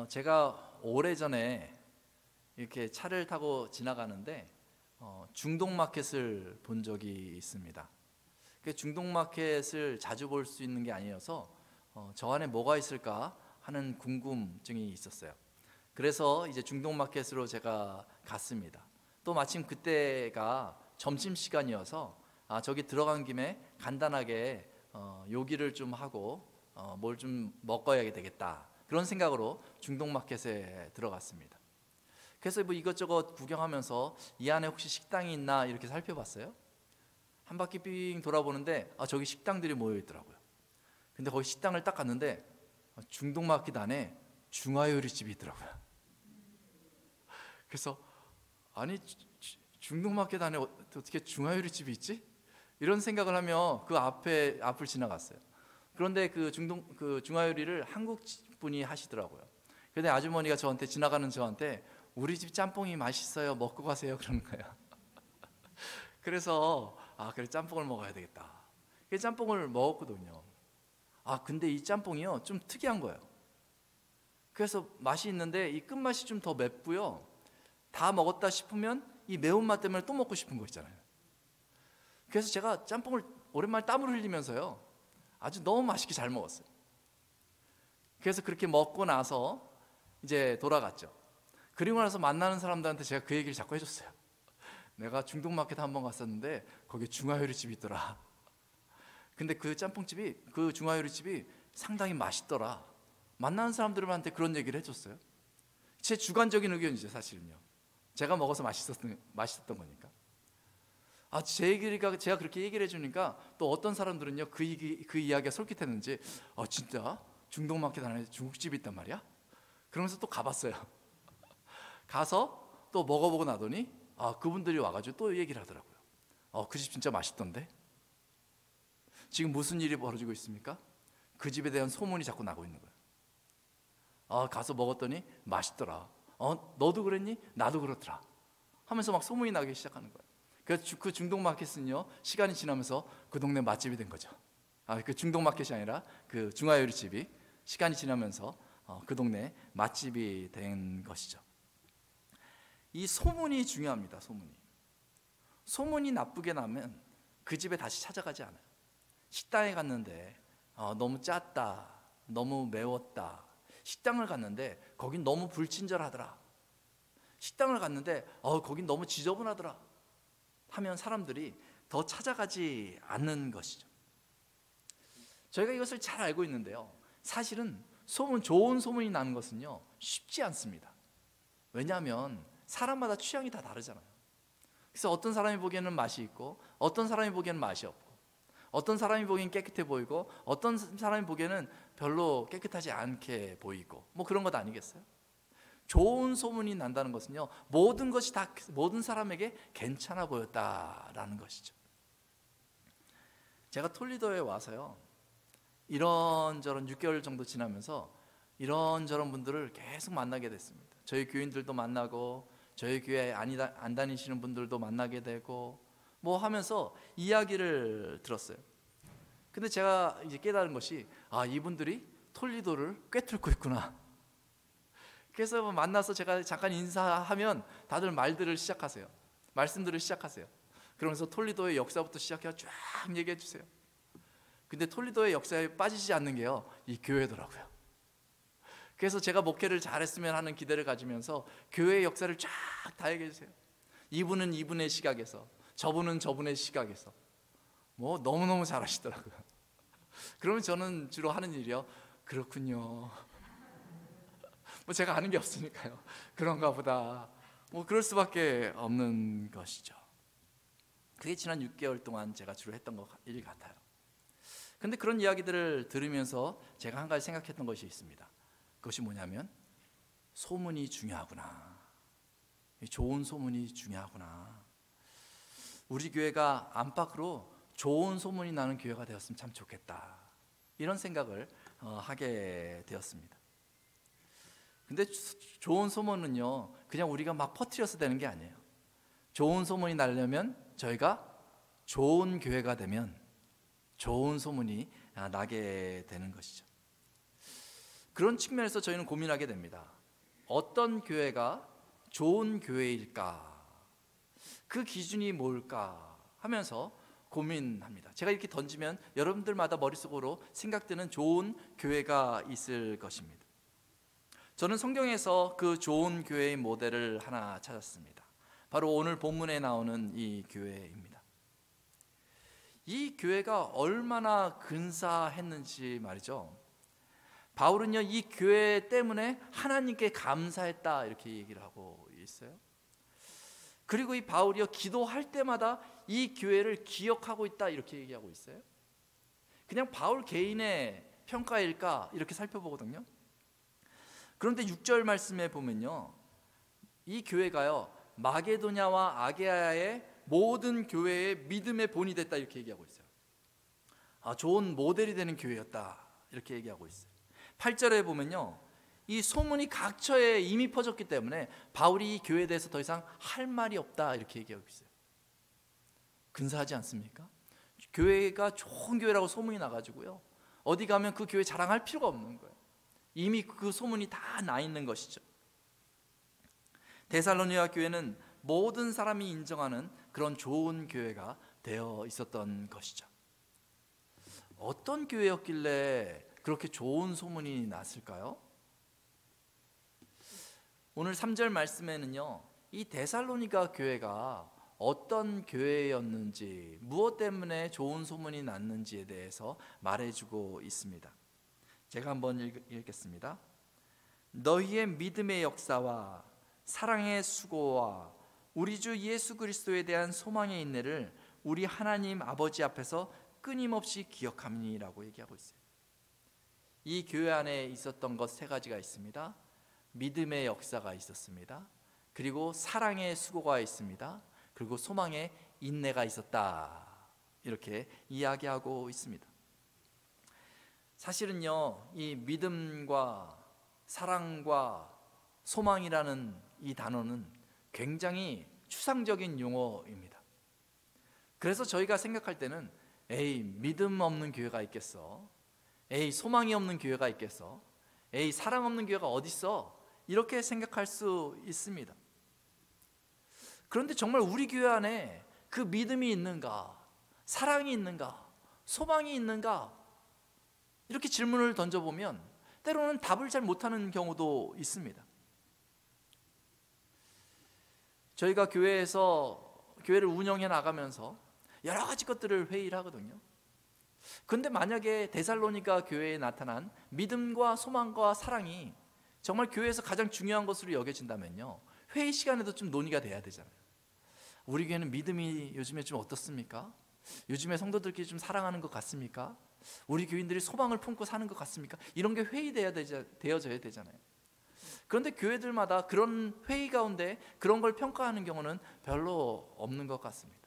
제가 오래전에 이렇게 차를 타고 지나가는데 중동마켓을 본 적이 있습니다. 그 중동마켓을 자주 볼 수 있는 게 아니어서 저 안에 뭐가 있을까 하는 궁금증이 있었어요. 그래서 이제 중동마켓으로 제가 갔습니다. 또 마침 그때가 점심시간이어서 저기 들어간 김에 간단하게 요기를 좀 하고 뭘 좀 먹어야 되겠다, 그런 생각으로 중동마켓에 들어갔습니다. 그래서 뭐 이것저것 구경하면서 이 안에 혹시 식당이 있나 이렇게 살펴봤어요. 한 바퀴 삥 돌아보는데 저기 식당들이 모여 있더라고요. 근데 거기 식당을 딱 갔는데 중동마켓 안에 중화요리집이 있더라고요. 그래서 아니 중동마켓 안에 어떻게 중화요리집이 있지? 이런 생각을 하며 그 앞을 지나갔어요. 그런데 그 중화요리를 한국 분이 하시더라고요. 근데 아주머니가 지나가는 저한테 우리 집 짬뽕이 맛있어요, 먹고 가세요, 그러는 거예요. 그래서 그래 짬뽕을 먹어야 되겠다. 그 짬뽕을 먹었거든요. 근데 이 짬뽕이요 좀 특이한 거예요. 그래서 맛이 있는데 이 끝맛이 좀 더 맵고요. 다 먹었다 싶으면 이 매운맛 때문에 또 먹고 싶은 거 있잖아요. 그래서 제가 짬뽕을 오랜만에 땀을 흘리면서요 아주 너무 맛있게 잘 먹었어요. 그래서 그렇게 먹고 나서 이제 돌아갔죠. 그리고 나서 만나는 사람들한테 제가 그 얘기를 자꾸 해줬어요. 내가 중동마켓 한번 갔었는데 거기 중화요리집이 있더라. 근데 그 짬뽕집이, 그 중화요리집이 상당히 맛있더라. 만나는 사람들한테 그런 얘기를 해줬어요. 제 주관적인 의견이죠, 사실은요. 제가 먹어서 맛있었던 거니까. 제가 그렇게 얘기를 해주니까 또 어떤 사람들은요 그 이야기가 솔깃했는지 진짜 중동마켓 안에 중국집이 있단 말이야? 그러면서 또 가봤어요. 가서 또 먹어보고 나더니 그분들이 와가지고 또 얘기를 하더라고요. 그 집 진짜 맛있던데? 지금 무슨 일이 벌어지고 있습니까? 그 집에 대한 소문이 자꾸 나고 있는 거예요. 가서 먹었더니 맛있더라. 너도 그랬니? 나도 그렇더라. 하면서 막 소문이 나기 시작하는 거예요. 그래서 그 중동마켓은요 시간이 지나면서 그 동네 맛집이 된 거죠. 그 중동마켓이 아니라 그 중화요리집이 시간이 지나면서 그 동네 맛집이 된 것이죠. 이 소문이 중요합니다. 소문이 나쁘게 나면 그 집에 다시 찾아가지 않아요. 식당에 갔는데 너무 짰다, 너무 매웠다. 식당을 갔는데 거긴 너무 불친절하더라. 식당을 갔는데 거긴 너무 지저분하더라 하면 사람들이 더 찾아가지 않는 것이죠. 저희가 이것을 잘 알고 있는데요, 사실은 좋은 소문이 나는 것은요 쉽지 않습니다. 왜냐하면 사람마다 취향이 다 다르잖아요. 그래서 어떤 사람이 보기에는 맛이 있고 어떤 사람이 보기에는 맛이 없고, 어떤 사람이 보기엔 깨끗해 보이고 어떤 사람이 보기에는 별로 깨끗하지 않게 보이고, 뭐 그런 것 아니겠어요? 좋은 소문이 난다는 것은요 모든 것이 다 모든 사람에게 괜찮아 보였다라는 것이죠. 제가 톨리도에 와서요 이런저런 6개월 정도 지나면서 이런저런 분들을 계속 만나게 됐습니다. 저희 교인들도 만나고 저희 교회 안 다니시는 분들도 만나게 되고 뭐 하면서 이야기를 들었어요. 근데 제가 이제 깨달은 것이 이분들이 톨리도를 꿰뚫고 있구나. 그래서 만나서 제가 잠깐 인사하면 다들 말씀들을 시작하세요. 그러면서 톨리도의 역사부터 시작해서 쫙 얘기해 주세요. 근데 톨리도의 역사에 빠지지 않는 게요 이 교회더라고요. 그래서 제가 목회를 잘했으면 하는 기대를 가지면서 교회의 역사를 쫙 다 얘기해 주세요. 이분은 이분의 시각에서, 저분은 저분의 시각에서. 뭐 너무너무 잘하시더라고요. 그러면 저는 주로 하는 일이요, 그렇군요. 뭐 제가 아는 게 없으니까요. 그런가 보다. 뭐 그럴 수밖에 없는 것이죠. 그게 지난 6개월 동안 제가 주로 했던 일 같아요. 근데 그런 이야기들을 들으면서 제가 한 가지 생각했던 것이 있습니다. 그것이 뭐냐면 소문이 중요하구나. 좋은 소문이 중요하구나. 우리 교회가 안팎으로 좋은 소문이 나는 교회가 되었으면 참 좋겠다, 이런 생각을 하게 되었습니다. 근데 좋은 소문은요 그냥 우리가 막 퍼뜨려서 되는 게 아니에요. 좋은 소문이 나려면 저희가 좋은 교회가 되면 좋은 소문이 나게 되는 것이죠. 그런 측면에서 저희는 고민하게 됩니다. 어떤 교회가 좋은 교회일까? 그 기준이 뭘까? 하면서 고민합니다. 제가 이렇게 던지면 여러분들마다 머릿속으로 생각드는 좋은 교회가 있을 것입니다. 저는 성경에서 그 좋은 교회의 모델을 하나 찾았습니다. 바로 오늘 본문에 나오는 이 교회입니다. 이 교회가 얼마나 근사했는지 말이죠. 바울은요, 이 교회 때문에 하나님께 감사했다 이렇게 얘기를 하고 있어요. 그리고 이 바울이요, 기도할 때마다 이 교회를 기억하고 있다 이렇게 얘기하고 있어요. 그냥 바울 개인의 평가일까 이렇게 살펴보거든요. 그런데 6절 말씀에 보면요, 이 교회가요 마게도냐와 아게아의 모든 교회의 믿음의 본이 됐다 이렇게 얘기하고 있어요. 좋은 모델이 되는 교회였다 이렇게 얘기하고 있어요. 8절에 보면요, 이 소문이 각처에 이미 퍼졌기 때문에 바울이 이 교회에 대해서 더 이상 할 말이 없다 이렇게 얘기하고 있어요. 근사하지 않습니까? 교회가 좋은 교회라고 소문이 나가지고요, 어디 가면 그 교회 자랑할 필요가 없는 거예요. 이미 그 소문이 다 나 있는 것이죠. 데살로니가 교회는 모든 사람이 인정하는 그런 좋은 교회가 되어 있었던 것이죠. 어떤 교회였길래 그렇게 좋은 소문이 났을까요? 오늘 3절 말씀에는요, 이 데살로니가 교회가 어떤 교회였는지, 무엇 때문에 좋은 소문이 났는지에 대해서 말해주고 있습니다. 제가 한번 읽겠습니다. 너희의 믿음의 역사와 사랑의 수고와 우리 주 예수 그리스도에 대한 소망의 인내를 우리 하나님 아버지 앞에서 끊임없이 기억함이라고 얘기하고 있어요. 이 교회 안에 있었던 것 3가지가 있습니다. 믿음의 역사가 있었습니다. 그리고 사랑의 수고가 있습니다. 그리고 소망의 인내가 있었다 이렇게 이야기하고 있습니다. 사실은요, 이 믿음과 사랑과 소망이라는 이 단어는 굉장히 추상적인 용어입니다. 그래서 저희가 생각할 때는 에이, 믿음 없는 교회가 있겠어? 에이, 소망이 없는 교회가 있겠어? 에이, 사랑 없는 교회가 어딨어? 이렇게 생각할 수 있습니다. 그런데 정말 우리 교회 안에 그 믿음이 있는가? 사랑이 있는가? 소망이 있는가? 이렇게 질문을 던져보면 때로는 답을 잘 못하는 경우도 있습니다. 저희가 교회를 운영해 나가면서 여러 가지 것들을 회의를 하거든요. 그런데 만약에 데살로니가 교회에 나타난 믿음과 소망과 사랑이 정말 교회에서 가장 중요한 것으로 여겨진다면요, 회의 시간에도 좀 논의가 돼야 되잖아요. 우리 교회는 믿음이 요즘에 좀 어떻습니까? 요즘에 성도들끼리 좀 사랑하는 것 같습니까? 우리 교인들이 소망을 품고 사는 것 같습니까? 이런 게 되어져야 되잖아요. 그런데 교회들마다 그런 회의 가운데 그런 걸 평가하는 경우는 별로 없는 것 같습니다.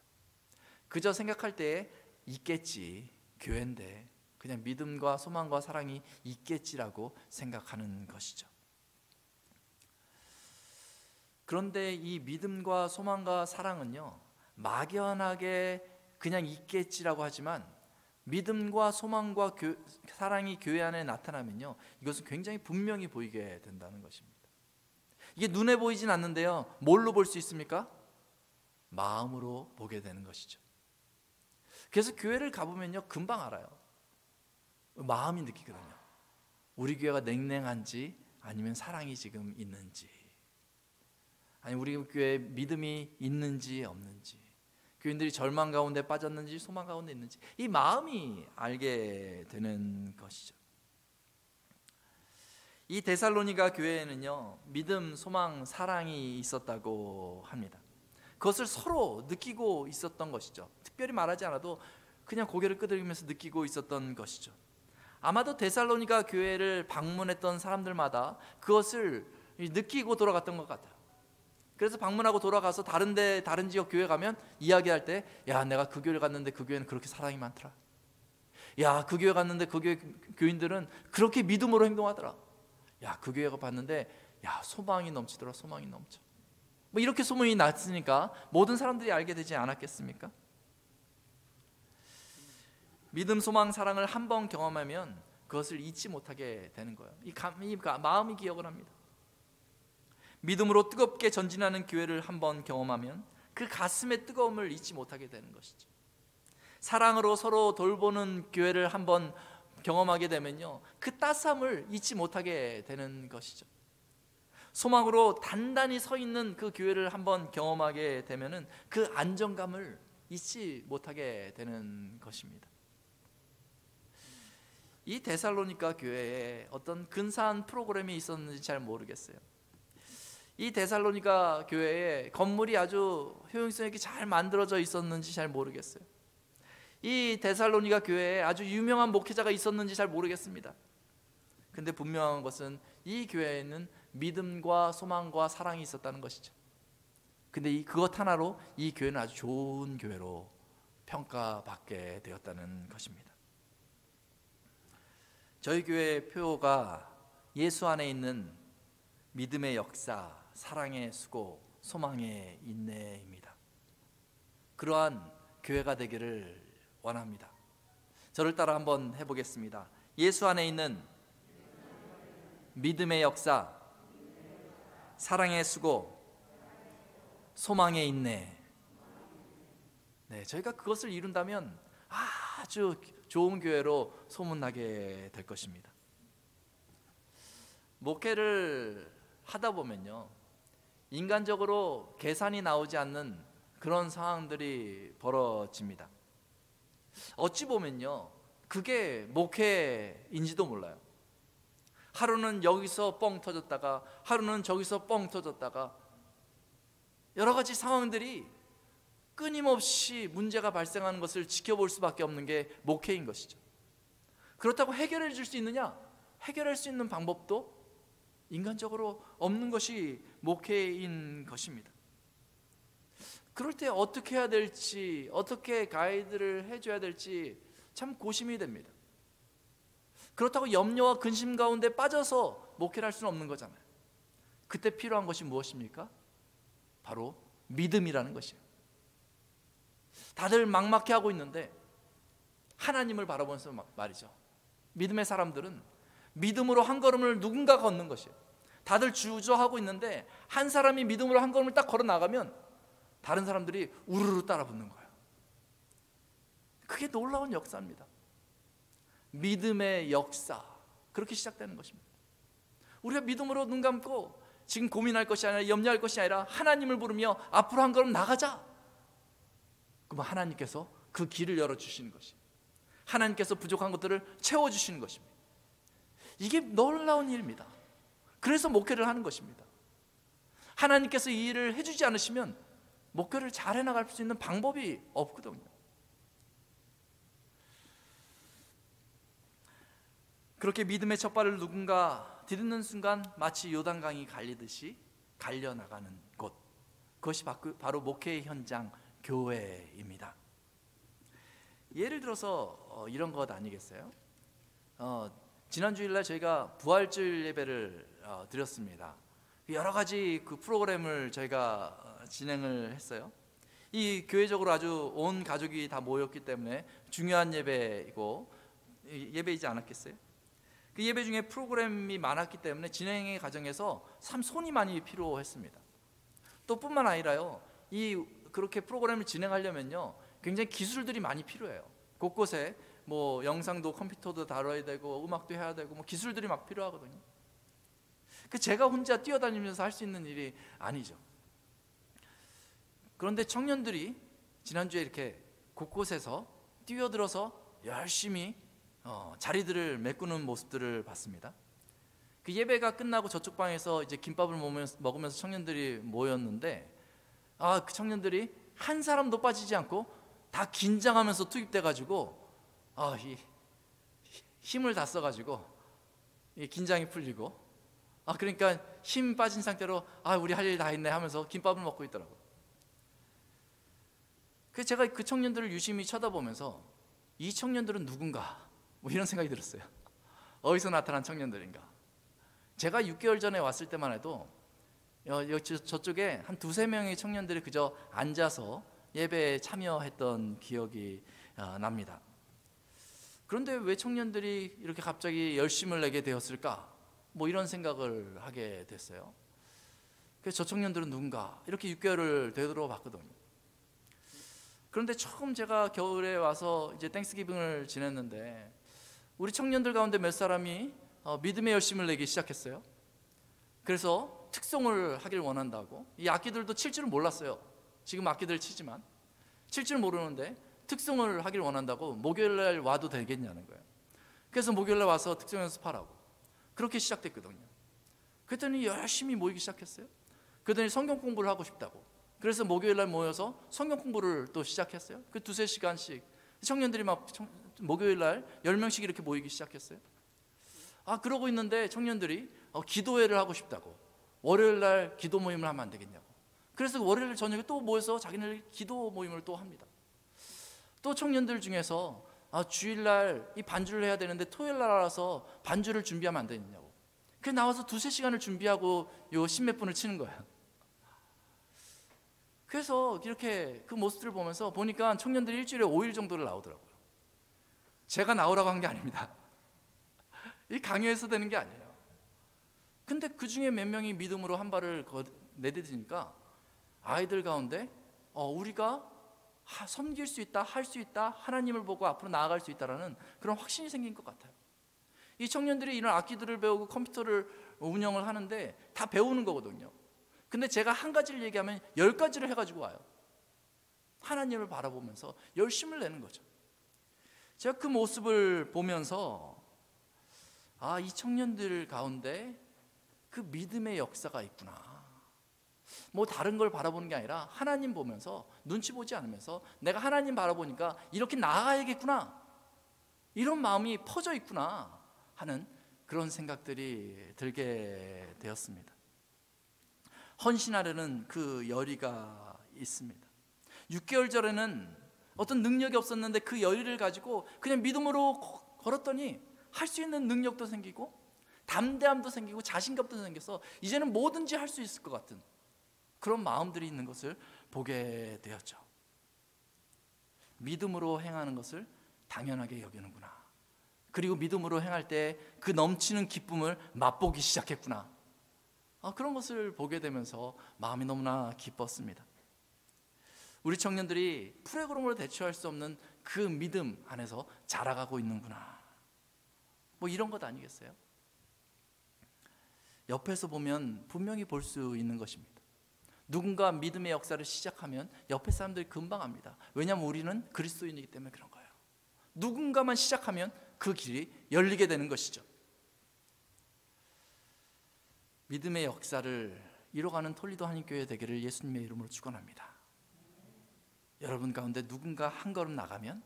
그저 생각할 때 있겠지, 교회인데 그냥 믿음과 소망과 사랑이 있겠지라고 생각하는 것이죠. 그런데 이 믿음과 소망과 사랑은요, 막연하게 그냥 있겠지라고 하지만 믿음과 소망과 사랑이 교회 안에 나타나면요, 이것은 굉장히 분명히 보이게 된다는 것입니다. 이게 눈에 보이진 않는데요, 뭘로 볼 수 있습니까? 마음으로 보게 되는 것이죠. 그래서 교회를 가보면요, 금방 알아요. 마음이 느끼거든요. 우리 교회가 냉랭한지 아니면 사랑이 지금 있는지, 아니 우리 교회에 믿음이 있는지 없는지, 교인들이 절망 가운데 빠졌는지 소망 가운데 있는지, 이 마음이 알게 되는 것이죠. 이 데살로니가 교회에는요, 믿음, 소망, 사랑이 있었다고 합니다. 그것을 서로 느끼고 있었던 것이죠. 특별히 말하지 않아도 그냥 고개를 끄덕이면서 느끼고 있었던 것이죠. 아마도 데살로니가 교회를 방문했던 사람들마다 그것을 느끼고 돌아갔던 것 같아요. 그래서 방문하고 돌아가서 다른 지역 교회 가면 이야기할 때, 야, 내가 그 교회 갔는데 그 교회는 그렇게 사랑이 많더라. 야, 그 교회 갔는데 그 교회 교인들은 그렇게 믿음으로 행동하더라. 야, 그 교회가 봤는데 야, 소망이 넘치더라. 소망이 넘쳐. 뭐 이렇게 소문이 났으니까 모든 사람들이 알게 되지 않았겠습니까? 믿음, 소망, 사랑을 한번 경험하면 그것을 잊지 못하게 되는 거예요. 이 마음이 기억을 합니다. 믿음으로 뜨겁게 전진하는 교회를 한번 경험하면 그 가슴의 뜨거움을 잊지 못하게 되는 것이죠. 사랑으로 서로 돌보는 교회를 한번 경험하게 되면요, 그 따스함을 잊지 못하게 되는 것이죠. 소망으로 단단히 서 있는 그 교회를 한번 경험하게 되면은 그 안정감을 잊지 못하게 되는 것입니다. 이 데살로니가 교회에 어떤 근사한 프로그램이 있었는지 잘 모르겠어요. 이 데살로니가 교회에 건물이 아주 효용성 있게 잘 만들어져 있었는지 잘 모르겠어요. 이 데살로니가 교회에 아주 유명한 목회자가 있었는지 잘 모르겠습니다. 근데 분명한 것은 이 교회에는 믿음과 소망과 사랑이 있었다는 것이죠. 근데 그것 하나로 이 교회는 아주 좋은 교회로 평가받게 되었다는 것입니다. 저희 교회의 표가 예수 안에 있는 믿음의 역사, 사랑의 수고, 소망의 인내입니다. 그러한 교회가 되기를 원합니다. 저를 따라 한번 해보겠습니다. 예수 안에 있는 믿음의 역사, 사랑의 수고, 소망의 인내. 네, 저희가 그것을 이룬다면 아주 좋은 교회로 소문나게 될 것입니다. 목회를 하다 보면요, 인간적으로 계산이 나오지 않는 그런 상황들이 벌어집니다. 어찌 보면요, 그게 목회인지도 몰라요. 하루는 여기서 뻥 터졌다가 하루는 저기서 뻥 터졌다가 여러 가지 상황들이 끊임없이 문제가 발생하는 것을 지켜볼 수밖에 없는 게 목회인 것이죠. 그렇다고 해결해 줄 수 있느냐? 해결할 수 있는 방법도 인간적으로 없는 것이 목회인 것입니다. 그럴 때 어떻게 해야 될지, 어떻게 가이드를 해줘야 될지 참 고심이 됩니다. 그렇다고 염려와 근심 가운데 빠져서 목회를 할 수는 없는 거잖아요. 그때 필요한 것이 무엇입니까? 바로 믿음이라는 것이에요. 다들 막막해 하고 있는데 하나님을 바라보면서 말이죠. 믿음의 사람들은 믿음으로 한 걸음을 누군가 걷는 것이에요. 다들 주저하고 있는데 한 사람이 믿음으로 한 걸음을 딱 걸어 나가면 다른 사람들이 우르르 따라 붙는 거예요. 그게 놀라운 역사입니다. 믿음의 역사, 그렇게 시작되는 것입니다. 우리가 믿음으로 눈 감고 지금 고민할 것이 아니라 염려할 것이 아니라 하나님을 부르며 앞으로 한 걸음 나가자. 그러면 하나님께서 그 길을 열어주시는 것입니다. 하나님께서 부족한 것들을 채워주시는 것입니다. 이게 놀라운 일입니다. 그래서 목회를 하는 것입니다. 하나님께서 이 일을 해주지 않으시면 목회를 잘 해나갈 수 있는 방법이 없거든요. 그렇게 믿음의 첫 발을 누군가 디디는 순간 마치 요단강이 갈리듯이 갈려나가는 곳, 그것이 바로 목회의 현장, 교회입니다. 예를 들어서 이런 것 아니겠어요? 지난 주일날 저희가 부활주일 예배를 드렸습니다. 여러 가지 그 프로그램을 저희가 진행을 했어요. 이 교회적으로 아주 온 가족이 다 모였기 때문에 중요한 예배이고 예배이지 않았겠어요? 그 예배 중에 프로그램이 많았기 때문에 진행의 과정에서 참 손이 많이 필요했습니다. 또 뿐만 아니라요, 그렇게 프로그램을 진행하려면요 굉장히 기술들이 많이 필요해요. 곳곳에 뭐 영상도 컴퓨터도 다뤄야 되고 음악도 해야 되고 뭐 기술들이 막 필요하거든요. 제가 혼자 뛰어다니면서 할 수 있는 일이 아니죠. 그런데 청년들이 지난주에 이렇게 곳곳에서 뛰어들어서 열심히 자리들을 메꾸는 모습들을 봤습니다. 그 예배가 끝나고 저쪽 방에서 이제 김밥을 먹으면서 청년들이 모였는데 그 청년들이 한 사람도 빠지지 않고 다 긴장하면서 투입돼 가지고 힘을 다 써가지고 긴장이 풀리고 그러니까 힘 빠진 상태로 우리 할 일 다 했네 하면서 김밥을 먹고 있더라고요. 그래서 제가 그 청년들을 유심히 쳐다보면서 이 청년들은 누군가 뭐 이런 생각이 들었어요. 어디서 나타난 청년들인가. 제가 6개월 전에 왔을 때만 해도 저쪽에 한 2-3명의 청년들이 그저 앉아서 예배에 참여했던 기억이 납니다. 그런데 왜 청년들이 이렇게 갑자기 열심을 내게 되었을까? 뭐 이런 생각을 하게 됐어요. 그래서 저 청년들은 누군가 이렇게 6개월을 되돌아봤거든요. 그런데 처음 제가 겨울에 와서 이제 땡스기빙을 지냈는데 우리 청년들 가운데 몇 사람이 믿음의 열심을 내기 시작했어요. 그래서 특송을 하길 원한다고. 이 악기들도 칠 줄은 몰랐어요. 지금 악기들 치지만 칠 줄 모르는데 특송을 하길 원한다고 목요일날 와도 되겠냐는 거예요. 그래서 목요일날 와서 특송 연습하라고. 그렇게 시작됐거든요. 그랬더니 열심히 모이기 시작했어요. 그랬더니 성경 공부를 하고 싶다고. 그래서 목요일날 모여서 성경 공부를 또 시작했어요. 그 2-3시간씩 청년들이 막 목요일날 10명씩 이렇게 모이기 시작했어요. 그러고 있는데 청년들이 기도회를 하고 싶다고. 월요일날 기도 모임을 하면 안 되겠냐고. 그래서 월요일 저녁에 또 모여서 자기네들 기도 모임을 또 합니다. 또 청년들 중에서 주일날 이 반주를 해야 되는데 토요일날 알아서 반주를 준비하면 안 되겠냐고. 그래서 나와서 2-3시간을 준비하고 요 10몇 분을 치는 거예요. 그래서 이렇게 그 모습들을 보면서 보니까 청년들이 일주일에 5일 정도를 나오더라고요. 제가 나오라고 한 게 아닙니다. 이 강요해서 되는 게 아니에요. 근데 그 중에 몇 명이 믿음으로 한 발을 내딛으니까 아이들 가운데 우리가 섬길 수 있다, 할 수 있다, 하나님을 보고 앞으로 나아갈 수 있다라는 그런 확신이 생긴 것 같아요. 이 청년들이 이런 악기들을 배우고 컴퓨터를 운영을 하는데 다 배우는 거거든요. 근데 제가 한 가지를 얘기하면 10가지를 해가지고 와요. 하나님을 바라보면서 열심을 내는 거죠. 제가 그 모습을 보면서 이 청년들 가운데 그 믿음의 역사가 있구나. 뭐 다른 걸 바라보는 게 아니라 하나님 보면서, 눈치 보지 않으면서 내가 하나님 바라보니까 이렇게 나아가야겠구나, 이런 마음이 퍼져 있구나 하는 그런 생각들이 들게 되었습니다. 헌신하려는 그 열의가 있습니다. 6개월 전에는 어떤 능력이 없었는데 그 열의를 가지고 그냥 믿음으로 걸었더니 할 수 있는 능력도 생기고 담대함도 생기고 자신감도 생겨서 이제는 뭐든지 할 수 있을 것 같은 그런 마음들이 있는 것을 보게 되었죠. 믿음으로 행하는 것을 당연하게 여기는구나. 그리고 믿음으로 행할 때 그 넘치는 기쁨을 맛보기 시작했구나. 그런 것을 보게 되면서 마음이 너무나 기뻤습니다. 우리 청년들이 프로그램으로 대처할 수 없는 그 믿음 안에서 자라가고 있는구나. 뭐 이런 것 아니겠어요? 옆에서 보면 분명히 볼 수 있는 것입니다. 누군가 믿음의 역사를 시작하면 옆에 사람들이 금방 압니다. 왜냐하면 우리는 그리스도인이기 때문에 그런 거예요. 누군가만 시작하면 그 길이 열리게 되는 것이죠. 믿음의 역사를 이뤄가는 톨리도 한인교회 되기를 예수님의 이름으로 축원합니다. 여러분 가운데 누군가 한 걸음 나가면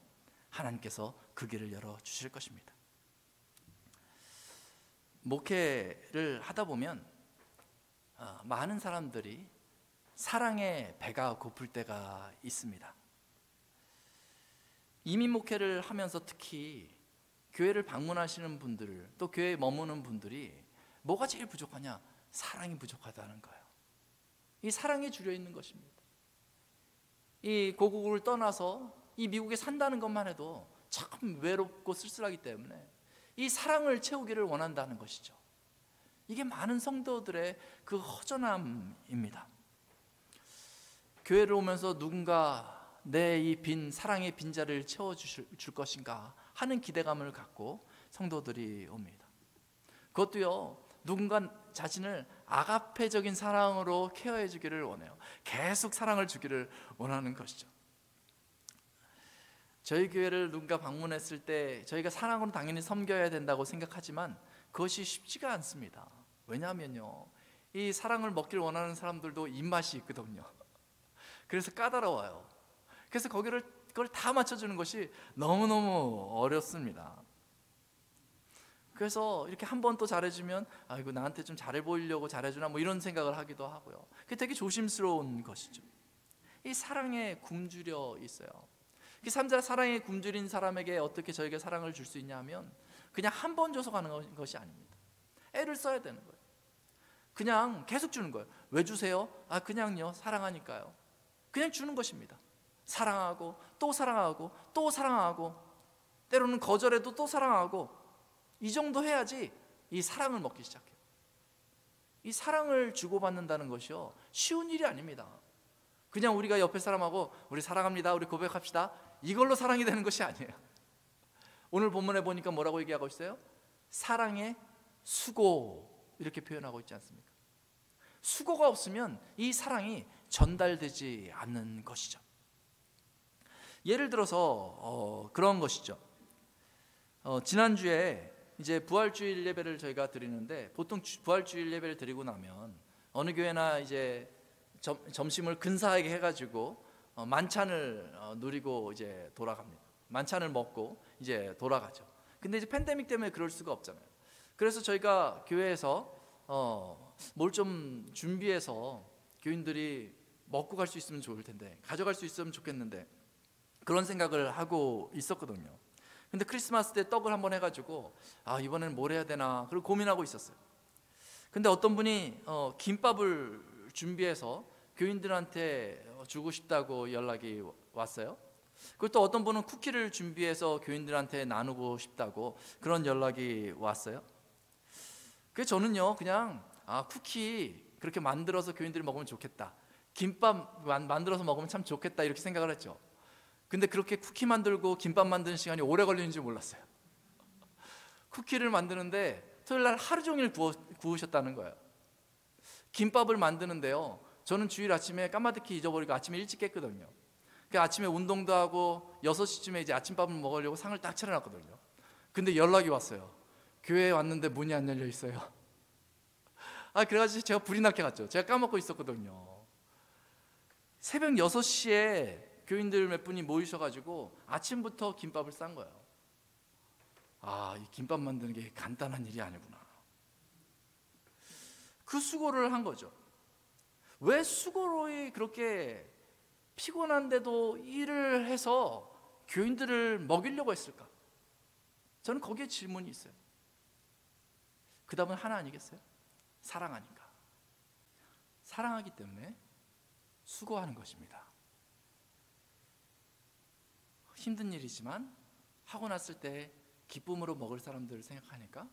하나님께서 그 길을 열어주실 것입니다. 목회를 하다 보면 많은 사람들이 사랑의 배가 고플 때가 있습니다. 이민 목회를 하면서 특히 교회를 방문하시는 분들, 또 교회에 머무는 분들이 뭐가 제일 부족하냐? 사랑이 부족하다는 거예요. 이 사랑에 주려 있는 것입니다. 이 고국을 떠나서 이 미국에 산다는 것만 해도 참 외롭고 쓸쓸하기 때문에 이 사랑을 채우기를 원한다는 것이죠. 이게 많은 성도들의 그 허전함입니다. 교회를 오면서 누군가 내 이 빈 사랑의 빈자리를 채워줄 것인가 하는 기대감을 갖고 성도들이 옵니다. 그것도요, 누군가 자신을 아가페적인 사랑으로 케어해 주기를 원해요. 계속 사랑을 주기를 원하는 것이죠. 저희 교회를 누군가 방문했을 때 저희가 사랑으로 당연히 섬겨야 된다고 생각하지만 그것이 쉽지가 않습니다. 왜냐하면요, 이 사랑을 먹기를 원하는 사람들도 입맛이 있거든요. 그래서 까다로워요. 그래서 그걸 다 맞춰주는 것이 너무너무 어렵습니다. 그래서 이렇게 한 번 또 잘해주면 이거 나한테 좀 잘해 보이려고 잘해주나 뭐 이런 생각을 하기도 하고요. 그게 되게 조심스러운 것이죠. 이 사랑에 굶주려 있어요. 사랑에 굶주린 사람에게 어떻게 저희가 사랑을 줄 수 있냐 하면 그냥 한 번 줘서 가는 것이 아닙니다. 애를 써야 되는 거예요. 그냥 계속 주는 거예요. 왜 주세요? 그냥요, 사랑하니까요. 그냥 주는 것입니다. 사랑하고 또 사랑하고 또 사랑하고 때로는 거절해도 또 사랑하고, 이 정도 해야지 이 사랑을 먹기 시작해요. 이 사랑을 주고받는다는 것이요, 쉬운 일이 아닙니다. 그냥 우리가 옆에 사람하고 우리 사랑합니다, 우리 고백합시다, 이걸로 사랑이 되는 것이 아니에요. 오늘 본문에 보니까 뭐라고 얘기하고 있어요? 사랑의 수고, 이렇게 표현하고 있지 않습니까? 수고가 없으면 이 사랑이 전달되지 않는 것이죠. 예를 들어서 그런 것이죠. 지난주에 이제 부활주일 예배를 저희가 드리는데, 보통 부활주일 예배를 드리고 나면 어느 교회나 이제 점심을 근사하게 해가지고 만찬을 누리고 이제 돌아갑니다. 만찬을 먹고 이제 돌아가죠. 근데 이제 팬데믹 때문에 그럴 수가 없잖아요. 그래서 저희가 교회에서 뭘 좀 준비해서 교인들이 먹고 갈 수 있으면 좋을 텐데, 가져갈 수 있으면 좋겠는데, 그런 생각을 하고 있었거든요. 근데 크리스마스 때 떡을 한번 해가지고 이번에는 뭘 해야 되나 그걸 고민하고 있었어요. 근데 어떤 분이 김밥을 준비해서 교인들한테 주고 싶다고 연락이 왔어요. 그리고 또 어떤 분은 쿠키를 준비해서 교인들한테 나누고 싶다고 그런 연락이 왔어요. 그래서 저는요, 그냥 쿠키 그렇게 만들어서 교인들이 먹으면 좋겠다, 김밥 만들어서 먹으면 참 좋겠다, 이렇게 생각을 했죠. 근데 그렇게 쿠키 만들고 김밥 만드는 시간이 오래 걸리는 줄 몰랐어요. 쿠키를 만드는데 토요일 날 하루 종일 구우셨다는 거예요. 김밥을 만드는데요, 저는 주일 아침에 까마득히 잊어버리고 아침에 일찍 깼거든요. 그러니까 아침에 운동도 하고 6시쯤에 이제 아침밥을 먹으려고 상을 딱 차려놨거든요. 근데 연락이 왔어요. 교회에 왔는데 문이 안 열려 있어요. 그래가지고 제가 불이 나게 갔죠. 제가 까먹고 있었거든요. 새벽 6시에 교인들 몇 분이 모이셔가지고 아침부터 김밥을 싼 거예요. 이 김밥 만드는 게 간단한 일이 아니구나. 그 수고를 한 거죠. 왜 수고로이 그렇게 피곤한데도 일을 해서 교인들을 먹이려고 했을까? 저는 거기에 질문이 있어요. 그 답은 하나 아니겠어요? 사랑하니까. 사랑하기 때문에 수고하는 것입니다. 힘든 일이지만 하고 났을 때 기쁨으로 먹을 사람들을 생각하니까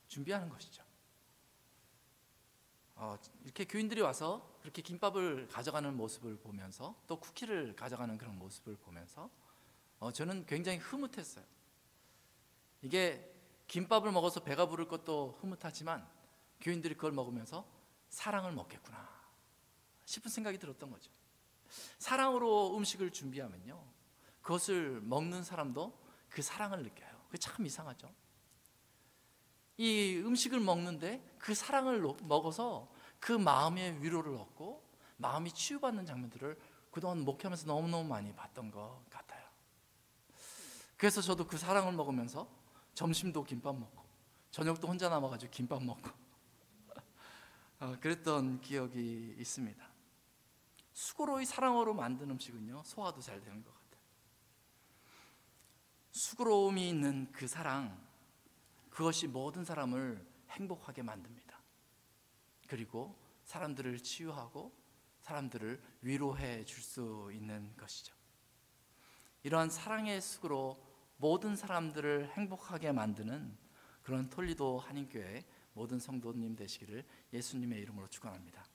준비하는 것이죠. 이렇게 교인들이 와서 그렇게 김밥을 가져가는 모습을 보면서, 또 쿠키를 가져가는 그런 모습을 보면서 저는 굉장히 흐뭇했어요. 이게 김밥을 먹어서 배가 부를 것도 흐뭇하지만 교인들이 그걸 먹으면서 사랑을 먹겠구나 싶은 생각이 들었던 거죠. 사랑으로 음식을 준비하면요, 그것을 먹는 사람도 그 사랑을 느껴요. 그게 참 이상하죠. 이 음식을 먹는데 그 사랑을 먹어서 그 마음의 위로를 얻고 마음이 치유받는 장면들을 그동안 목회하면서 너무너무 많이 봤던 것 같아요. 그래서 저도 그 사랑을 먹으면서 점심도 김밥 먹고 저녁도 혼자 남아가지고 김밥 먹고 그랬던 기억이 있습니다. 수고로이 사랑으로 만든 음식은요, 소화도 잘 되는 것 같아요. 수고로움이 있는 그 사랑, 그것이 모든 사람을 행복하게 만듭니다. 그리고 사람들을 치유하고 사람들을 위로해 줄 수 있는 것이죠. 이러한 사랑의 수고로 모든 사람들을 행복하게 만드는 그런 톨리도 한인교회 모든 성도님 되시기를 예수님의 이름으로 축원합니다.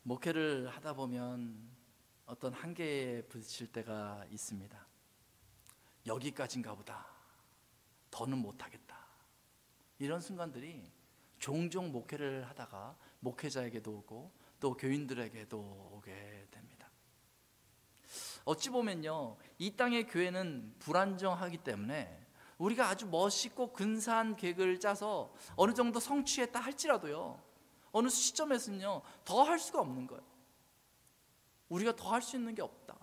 목회를 하다 보면 어떤 한계에 부딪힐 때가 있습니다. 여기까지인가 보다, 더는 못하겠다, 이런 순간들이 종종 목회를 하다가 목회자에게도 오고 또 교인들에게도 오게 됩니다. 어찌 보면요, 이 땅의 교회는 불안정하기 때문에 우리가 아주 멋있고 근사한 계획을 짜서 어느 정도 성취했다 할지라도요, 어느 시점에서는요 더 할 수가 없는 거예요. 우리가 더 할 수 있는 게 없다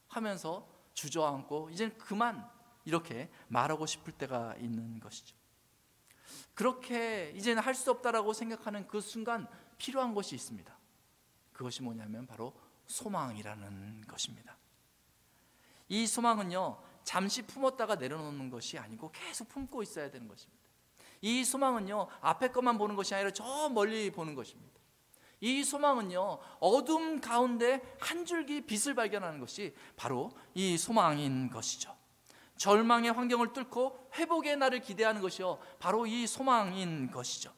하면서 주저앉고 이제는 그만 이렇게 말하고 싶을 때가 있는 것이죠. 그렇게 이제는 할 수 없다라고 생각하는 그 순간 필요한 것이 있습니다. 그것이 뭐냐면 바로 소망이라는 것입니다. 이 소망은요, 잠시 품었다가 내려놓는 것이 아니고 계속 품고 있어야 되는 것입니다. 이 소망은요, 앞에 것만 보는 것이 아니라 저 멀리 보는 것입니다. 이 소망은요, 어둠 가운데 한 줄기 빛을 발견하는 것이 바로 이 소망인 것이죠. 절망의 환경을 뚫고 회복의 날을 기대하는 것이요, 바로 이 소망인 것이죠.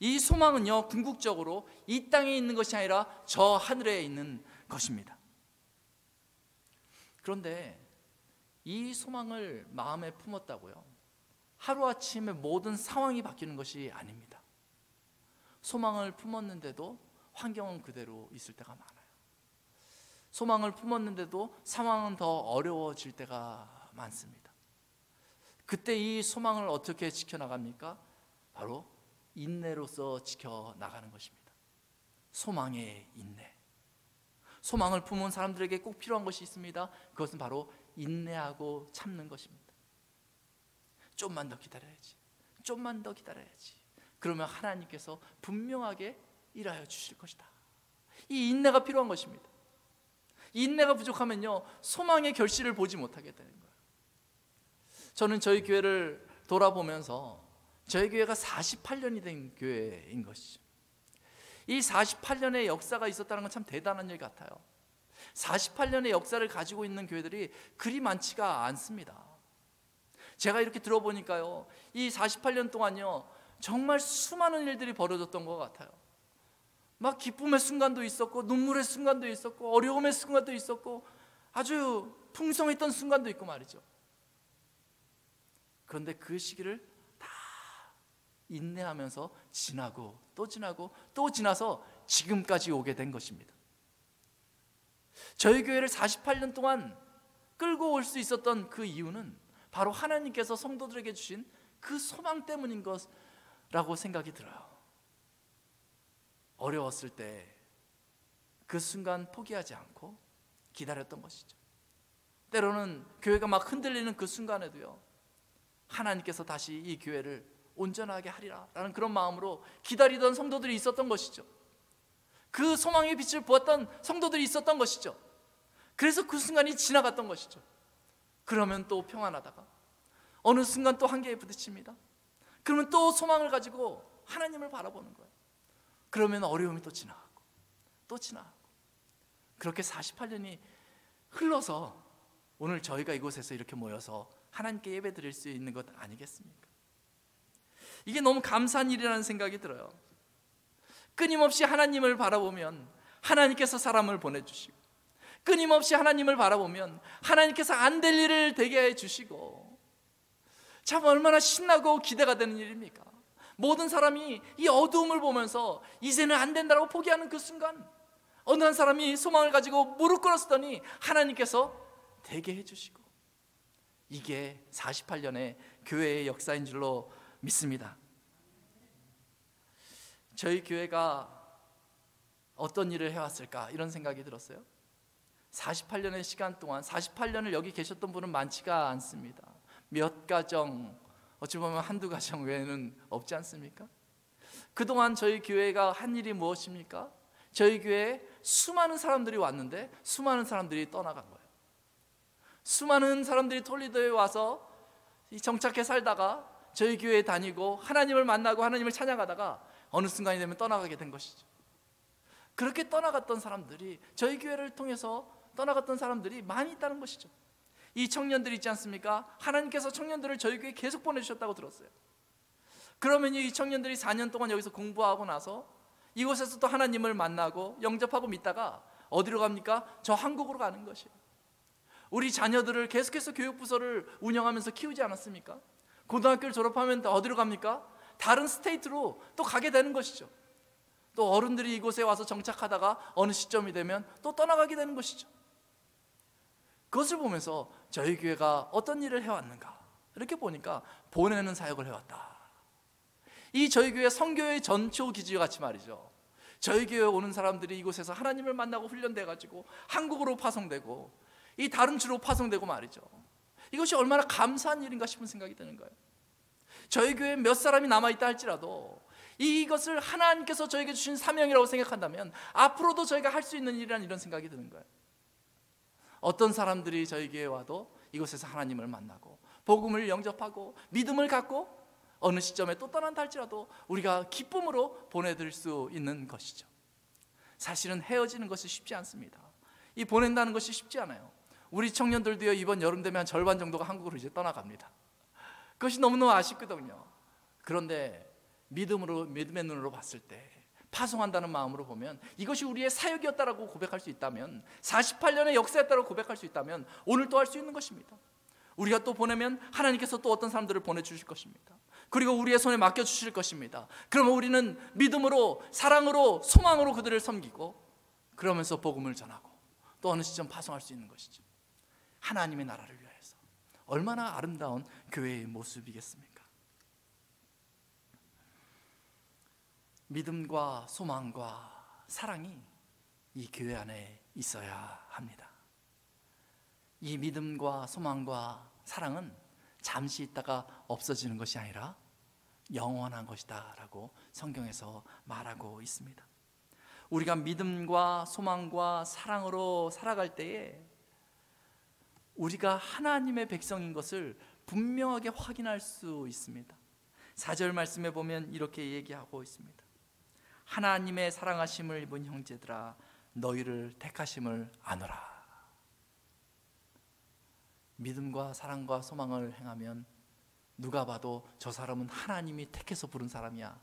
이 소망은요, 궁극적으로 이 땅에 있는 것이 아니라 저 하늘에 있는 것입니다. 그런데 이 소망을 마음에 품었다고요, 하루아침에 모든 상황이 바뀌는 것이 아닙니다. 소망을 품었는데도 환경은 그대로 있을 때가 많아요. 소망을 품었는데도 상황은 더 어려워질 때가 많습니다. 그때 이 소망을 어떻게 지켜나갑니까? 바로 인내로서 지켜나가는 것입니다. 소망의 인내. 소망을 품은 사람들에게 꼭 필요한 것이 있습니다. 그것은 바로 인내하고 참는 것입니다. 좀만 더 기다려야지, 좀만 더 기다려야지. 그러면 하나님께서 분명하게 일하여 주실 것이다. 이 인내가 필요한 것입니다. 인내가 부족하면요, 소망의 결실을 보지 못하게 되는 거예요. 저는 저희 교회를 돌아보면서 저희 교회가 48년이 된 교회인 것이죠. 이 48년의 역사가 있었다는 건 참 대단한 일 같아요. 48년의 역사를 가지고 있는 교회들이 그리 많지가 않습니다. 제가 이렇게 들어보니까요, 이 48년 동안요, 정말 수많은 일들이 벌어졌던 것 같아요. 막 기쁨의 순간도 있었고, 눈물의 순간도 있었고, 어려움의 순간도 있었고, 아주 풍성했던 순간도 있고 말이죠. 그런데 그 시기를 다 인내하면서 지나고 또 지나고 또 지나서 지금까지 오게 된 것입니다. 저희 교회를 48년 동안 끌고 올 수 있었던 그 이유는 바로 하나님께서 성도들에게 주신 그 소망 때문인 것라고 생각이 들어요. 어려웠을 때 그 순간 포기하지 않고 기다렸던 것이죠. 때로는 교회가 막 흔들리는 그 순간에도요, 하나님께서 다시 이 교회를 온전하게 하리라 라는 그런 마음으로 기다리던 성도들이 있었던 것이죠. 그 소망의 빛을 보았던 성도들이 있었던 것이죠. 그래서 그 순간이 지나갔던 것이죠. 그러면 또 평안하다가 어느 순간 또 한계에 부딪힙니다. 그러면 또 소망을 가지고 하나님을 바라보는 거예요. 그러면 어려움이 또 지나가고 또 지나가고, 그렇게 48년이 흘러서 오늘 저희가 이곳에서 이렇게 모여서 하나님께 예배 드릴 수 있는 것 아니겠습니까? 이게 너무 감사한 일이라는 생각이 들어요. 끊임없이 하나님을 바라보면 하나님께서 사람을 보내주시고, 끊임없이 하나님을 바라보면 하나님께서 안 될 일을 되게 해주시고, 참 얼마나 신나고 기대가 되는 일입니까? 모든 사람이 이 어두움을 보면서 이제는 안 된다고 포기하는 그 순간, 어느 한 사람이 소망을 가지고 무릎 꿇었더니 하나님께서 되게 해주시고, 이게 48년의 교회의 역사인 줄로 믿습니다. 저희 교회가 어떤 일을 해왔을까 이런 생각이 들었어요. 48년의 시간 동안, 48년을 여기 계셨던 분은 많지가 않습니다. 몇 가정, 어찌 보면 한두 가정 외에는 없지 않습니까? 그동안 저희 교회가 한 일이 무엇입니까? 저희 교회에 수많은 사람들이 왔는데 수많은 사람들이 떠나간 거예요. 수많은 사람들이 톨리도에 와서 정착해 살다가 저희 교회에 다니고 하나님을 만나고 하나님을 찬양하다가 어느 순간이 되면 떠나가게 된 것이죠. 그렇게 떠나갔던 사람들이, 저희 교회를 통해서 떠나갔던 사람들이 많이 있다는 것이죠. 이 청년들이 있지 않습니까? 하나님께서 청년들을 저희 교회에 계속 보내주셨다고 들었어요. 그러면 이 청년들이 4년 동안 여기서 공부하고 나서 이곳에서 또 하나님을 만나고 영접하고 믿다가 어디로 갑니까? 저 한국으로 가는 것이에요. 우리 자녀들을 계속해서 교육부서를 운영하면서 키우지 않았습니까? 고등학교를 졸업하면 또 어디로 갑니까? 다른 스테이트로 또 가게 되는 것이죠. 또 어른들이 이곳에 와서 정착하다가 어느 시점이 되면 또 떠나가게 되는 것이죠. 그것을 보면서 저희 교회가 어떤 일을 해왔는가 이렇게 보니까 보내는 사역을 해왔다. 이 저희 교회 선교의 전초 기지와 같이 말이죠. 저희 교회에 오는 사람들이 이곳에서 하나님을 만나고 훈련돼가지고 한국으로 파송되고 이 다른 주로 파송되고 말이죠. 이것이 얼마나 감사한 일인가 싶은 생각이 드는 거예요. 저희 교회에 몇 사람이 남아있다 할지라도 이것을 하나님께서 저에게 주신 사명이라고 생각한다면 앞으로도 저희가 할 수 있는 일이라는 이런 생각이 드는 거예요. 어떤 사람들이 저희 교회에 와도 이곳에서 하나님을 만나고 복음을 영접하고 믿음을 갖고 어느 시점에 또 떠난다 할지라도 우리가 기쁨으로 보내드릴 수 있는 것이죠. 사실은 헤어지는 것이 쉽지 않습니다. 이 보낸다는 것이 쉽지 않아요. 우리 청년들도요, 이번 여름 되면 한 절반 정도가 한국으로 이제 떠나갑니다. 그것이 너무너무 아쉽거든요. 그런데 믿음의 눈으로 봤을 때, 파송한다는 마음으로 보면 이것이 우리의 사역이었다라고 고백할 수 있다면, 48년의 역사였다라고 고백할 수 있다면 오늘 또 할 수 있는 것입니다. 우리가 또 보내면 하나님께서 또 어떤 사람들을 보내주실 것입니다. 그리고 우리의 손에 맡겨주실 것입니다. 그러면 우리는 믿음으로, 사랑으로, 소망으로 그들을 섬기고, 그러면서 복음을 전하고 또 어느 시점 파송할 수 있는 것이죠. 하나님의 나라를 위하여서. 얼마나 아름다운 교회의 모습이겠습니까? 믿음과 소망과 사랑이 이 교회 안에 있어야 합니다. 이 믿음과 소망과 사랑은 잠시 있다가 없어지는 것이 아니라 영원한 것이다 라고 성경에서 말하고 있습니다. 우리가 믿음과 소망과 사랑으로 살아갈 때에 우리가 하나님의 백성인 것을 분명하게 확인할 수 있습니다. 4절 말씀에 보면 이렇게 얘기하고 있습니다. 하나님의 사랑하심을 입은 형제들아, 너희를 택하심을 아노라. 믿음과 사랑과 소망을 행하면 누가 봐도 저 사람은 하나님이 택해서 부른 사람이야,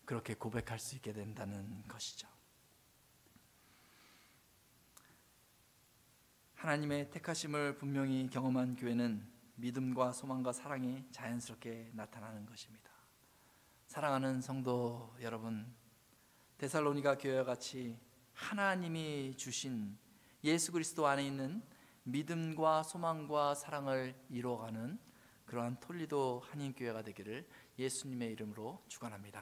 그렇게 고백할 수 있게 된다는 것이죠. 하나님의 택하심을 분명히 경험한 교회는 믿음과 소망과 사랑이 자연스럽게 나타나는 것입니다. 사랑하는 성도 여러분, 데살로니가 교회와 같이 하나님이 주신 예수 그리스도 안에 있는 믿음과 소망과 사랑을 이루어가는 그러한 톨리도 한인교회가 되기를 예수님의 이름으로 축원합니다.